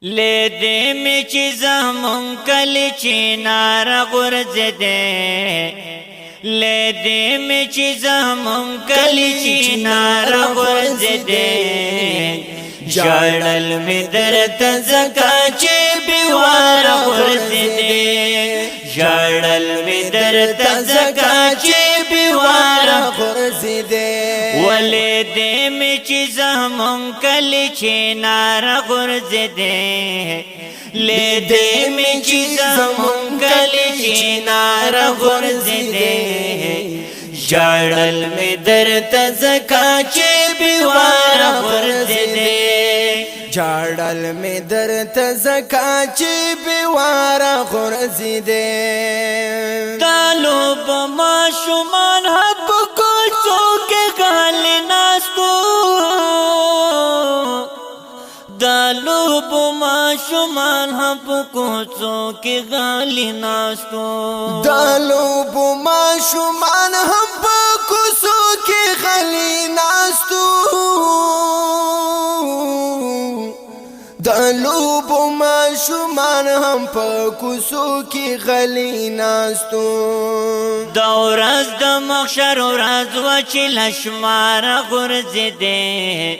لیدې مې چې زمون کلی چنار غورځېدې لیدې مې چې زمون کلی چنار غورځېدې ژړل مې درته ځکه چې بېواره غورځېدې ژړل مې درته ځکه چې بېواره غورځېدې ولې دې مې چې زمون کلی چنار غورځېدې لیدې مې چې زمون کلی چنار غورځېدې ژړل مې درته ځکه چې بېواره غورځېدې ژړل مې درته ځکه چې بېواره غورځېدې دا لوبه ماشومان هم په کوڅو کې غالي ناستو دا لوبه ماشومان هم په کوڅو کې غالي ناستو دا لوبه ماشومان هم په کوڅو کې غالي ناستو دا لوبو ماشومان هم په کوڅو کې غلي ناستو دا ورځ د محشر ورځ وه چې لشماره غورځېدې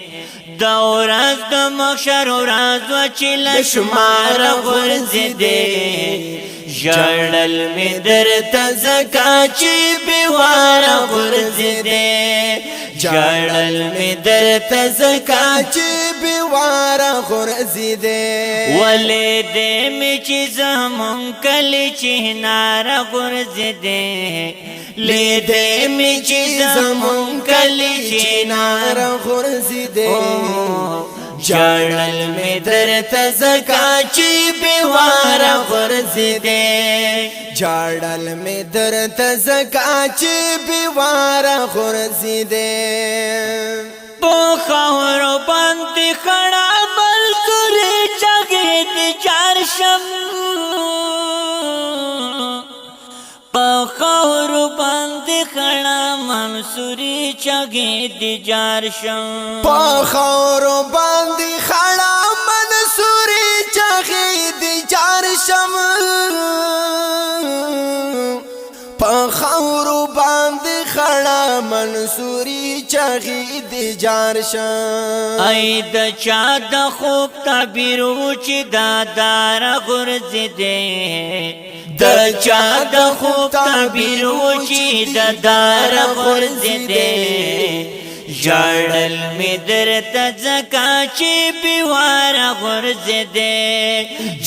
دا ورځ د محشر ورځ وه چې لشماره غورځېدې ژړل مې درته ځکه چې بېواره غورځېدې ژړل مې درته ځکه چې بېواره غورځېدې ولې دې مې چې زمون کلی چنار غورځېدې لیدې مې چې زمون کلی چنار غورځېدې ژړل مې درته ځکه چې بېواره غورځېدې ژړل مې درته ځکه چې بېواره غورځېدې په خاورو باندې خړه بل سورې چغې د جار شم په خاورو باندې خړه منصوري چغې د جار شم په خاورو باندې خړه منصوري چغې د جار شم په خاورو باندې خړه منصوري چغې د جار شم ای د چا د خوب تعبیر و چې دا دار غورځېدې د چا د خوب تعبیر و چې دا دار غورځېدې ژړل مې درته ځکه چې بېواره غورځېدې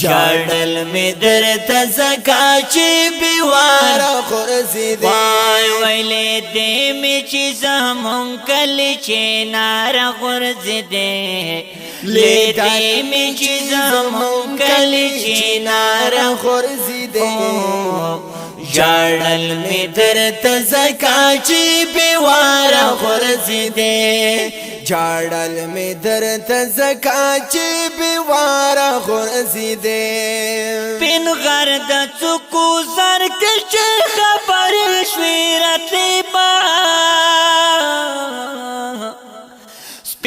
ژړل مې درته ځکه چې بېواره غورځېدې وای ویلې دې مې چې زمون کلی چنار غورځېدې لیدې مې چې زمون کلی چنار غورځېدې ژړل مې درته ځکه چې بېواره غورځېدې ژړل مې درته ځکه چې بېواره غورځېدې سپین غر د څوکو زر کې چې خبرې شوې راتلې به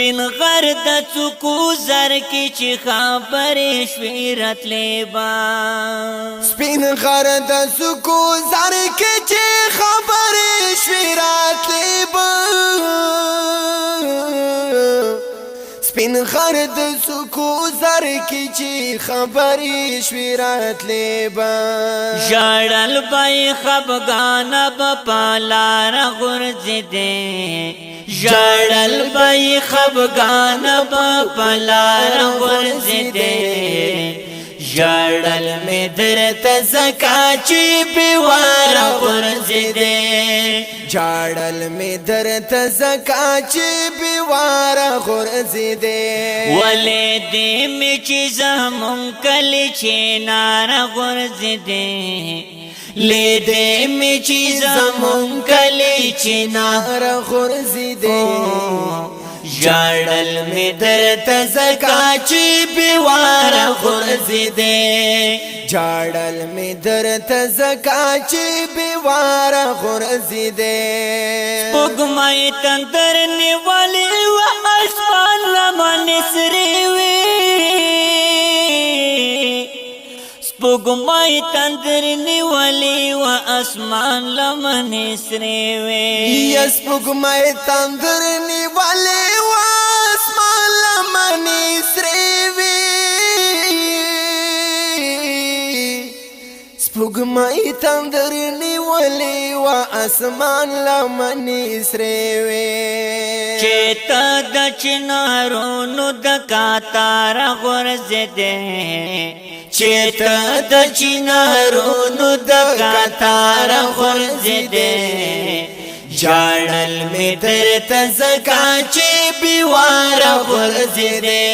سپین غر د څوکو زر کې چې خبرې شوې راتلې به سپین غر د څوکو زر کې چې خبرې شوې راتلې به سپین غر د څوکو زر کې چې خبرې شوې راتلې به ژړل به یې خفګانه به په لاره غورځېدې ژړل به یې خفګانه به په لاره غورځېدې ژړل مې درته ځکه چې بېواره غورځېدې ژړل مې درته ځکه چې بېواره غورځېدې ولې دې مې چې زمون کلی چنار غورځېدې لیدې مې چې زمون کلی چنار غورځېدې ژړل مې درته ځکه چې بېواره غورځېدې ژړل مې درته ځکه چې بېواره غورځېدې سپوږمۍ تندر نیولې وه اسمان لمنې سرې وې سپوږمۍ تندر نیولې و اسمان لمن سرې وې یا سپوږمۍ تندر نیولې و اسمان لمن سرې وې سپوږمۍ تندر نیولې و اسمان لمن سرې وې چې ته د چنارونو د کاتار غورځېدې چې ته د چنارونو د کاتار غورځېدې ژړل مې درته ځکه چې بېواره غورځېدې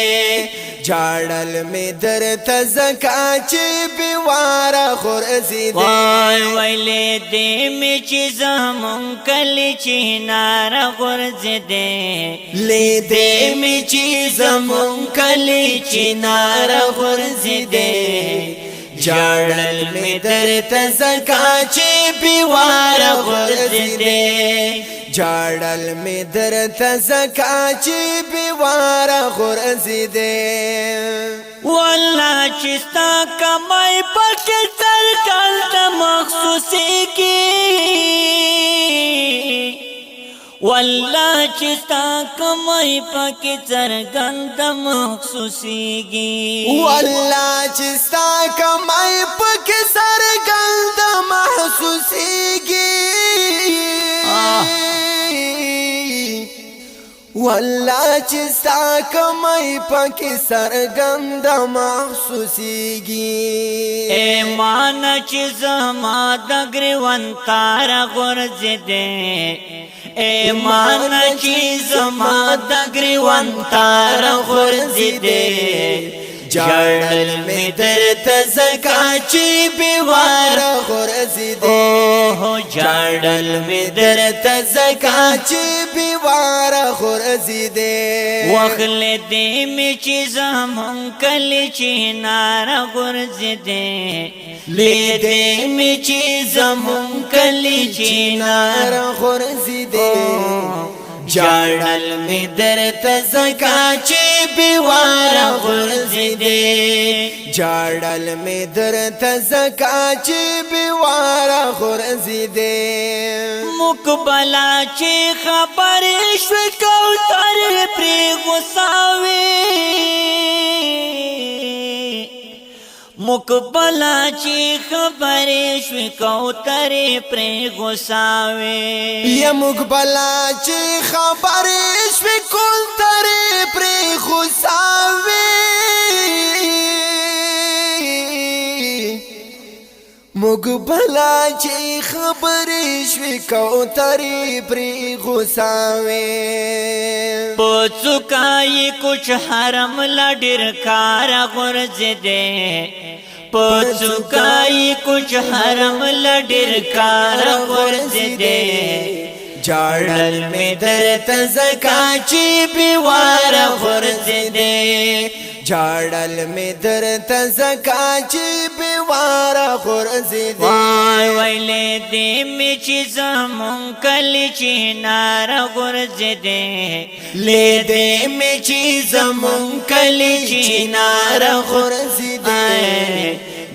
ژړل مې درته ځکه چې بېواره غورځېدې وای ویلې دې مې چې زمونږ کلي چنار غورځېدې لیدې مې چې زمونږ کلي چنار غورځېدې ژړل مې درته ځکه چې بېواره غورځېدې ژړل مې درته ځکه چې بېواره غورځېدې والله چې ستا کمای پکې څرګنده محسوسېږي والله چې ستا کمای پکې څرګنده محسوسېږي والله چې ستا کمای پکې څرګنده محسوسېږي والله چې ستا کمای پکې څرګنده محسوسېږي ایمان چې زما د ګریوان تار غورځېدې ایمان چې زما د ګریوان تار غورځېدې ژړل مې درته ځکه چې بېواره غورځېدې اوه ژړل مې درته ځکه چې بېواره غورځېدې وخلې دې مې چې زمونږ کلي چنار غورځېدې لیدې مې چې زمونږ کلي چنار غورځېدې ژړل مې درته ځکه چې بېواره غورځېدې ژړل مې درته ځکه چې بېواره غورځېدې مقبله چې خبرې شوې کوترې پرې غوسه وې مقبله چې خبرې شوې کوترې پرې غوسه وې یا مقبله چې خبرې شوې کوترې پرې غوسه وې مقبله چې خبرې شوې کوترې پرې غوسه وې په څوکای کوچ حرم لا ډېر کار غورځېدې په څوکای کوچ حرم لا ډېر کار غورځېدې ژړل مې درته ځکه چې بېواره غورځېدې ژړل مې درته ځکه چې بېواره غورځېدې وای ویلې دې مې چې زمونږ کلي چنار غورځېدې لیدې مې چې زمونږ کلي چنار غورځېدې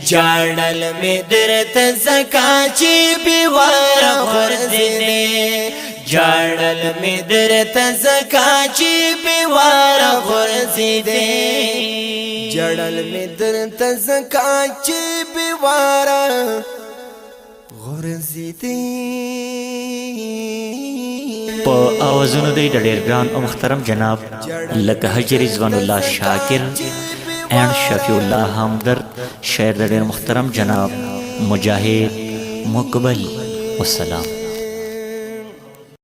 ژړل مې درته ځکه چې بېواره غورځېدې ژړل مې درته ځکه چې بېواره غورځېدې ژړل مې درته ځکه چې بېواره غورځېدې په اوازونو دی د ډېر ګران او محترم جناب لکه حجي رضوان الله شاکر اینڈ شفیع الله همدرد شاعر د ډېر محترم جناب مجاهد مقبل والسلام